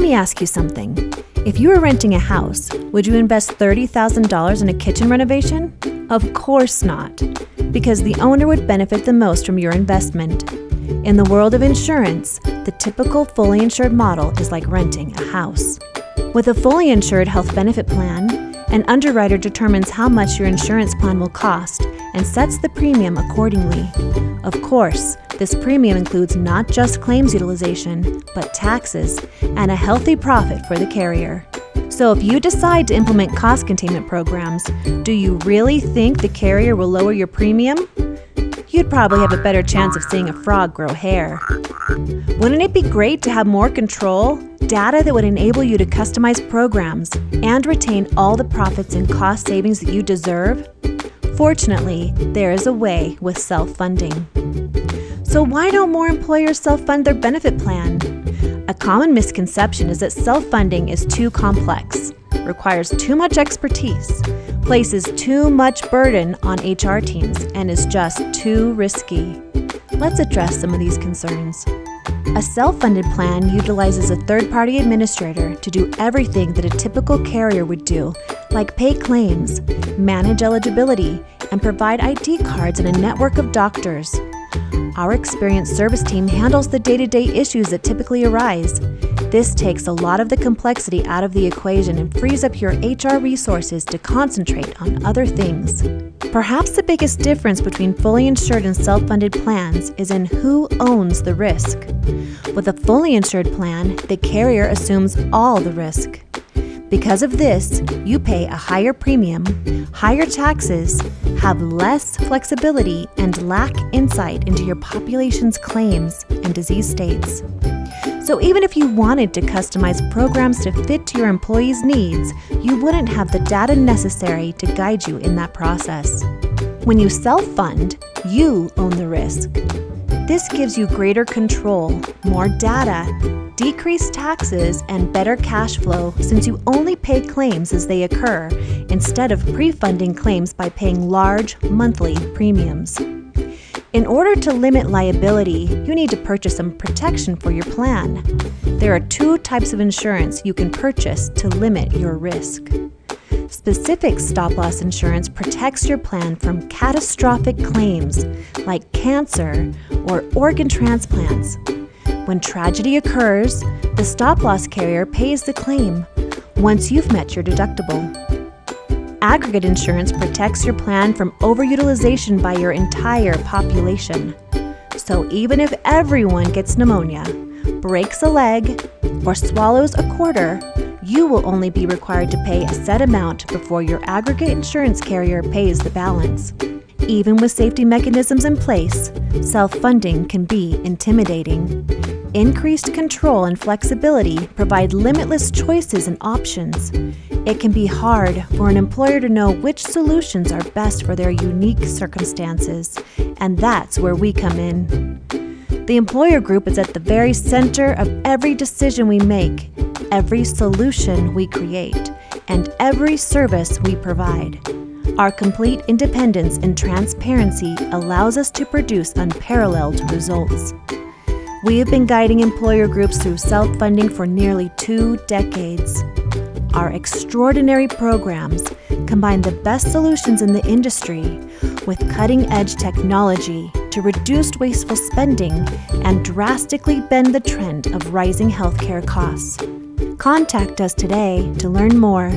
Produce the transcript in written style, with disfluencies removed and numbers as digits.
let me ask you something. If you were renting a house, would you invest $30,000 in a kitchen renovation? Of course not, because the owner would benefit the most from your investment. In the world of insurance, the typical fully insured model is like renting a house. With a fully insured health benefit plan, an underwriter determines how much your insurance plan will cost and sets the premium accordingly. Of course, this premium includes not just claims utilization, but taxes and a healthy profit for the carrier. So if you decide to implement cost containment programs, do you really think the carrier will lower your premium? You'd probably have a better chance of seeing a frog grow hair. Wouldn't it be great to have more control, data that would enable you to customize programs and retain all the profits and cost savings that you deserve? Fortunately, there is a way with self-funding. So why don't more employers self-fund their benefit plan? A common misconception is that self-funding is too complex, requires too much expertise, places too much burden on HR teams, and is just too risky. Let's address some of these concerns. A self-funded plan utilizes a third-party administrator to do everything that a typical carrier would do, like pay claims, manage eligibility, and provide ID cards in a network of doctors. Our experienced service team handles the day-to-day issues that typically arise. This takes a lot of the complexity out of the equation and frees up your HR resources to concentrate on other things. Perhaps the biggest difference between fully insured and self-funded plans is in who owns the risk. With a fully insured plan, the carrier assumes all the risk. Because of this, you pay a higher premium, higher taxes, have less flexibility, and lack insight into your population's claims and disease states. So even if you wanted to customize programs to fit to your employees' needs, you wouldn't have the data necessary to guide you in that process. When you self-fund, you own the risk. This gives you greater control, more data, decreased taxes, and better cash flow since you only pay claims as they occur instead of pre-funding claims by paying large monthly premiums. In order to limit liability, you need to purchase some protection for your plan. There are two types of insurance you can purchase to limit your risk. Specific stop-loss insurance protects your plan from catastrophic claims like cancer or organ transplants. When tragedy occurs, the stop-loss carrier pays the claim once you've met your deductible. Aggregate insurance protects your plan from overutilization by your entire population. So even if everyone gets pneumonia, breaks a leg, or swallows a quarter, you will only be required to pay a set amount before your aggregate insurance carrier pays the balance. Even with safety mechanisms in place, self-funding can be intimidating. Increased control and flexibility provide limitless choices and options. It can be hard for an employer to know which solutions are best for their unique circumstances, and that's where we come in. The employer group is at the very center of every decision we make, every solution we create, and every service we provide. Our complete independence and transparency allows us to produce unparalleled results. We have been guiding employer groups through self-funding for nearly 2 decades. Our extraordinary programs combine the best solutions in the industry with cutting-edge technology to reduce wasteful spending and drastically bend the trend of rising healthcare costs. Contact us today to learn more.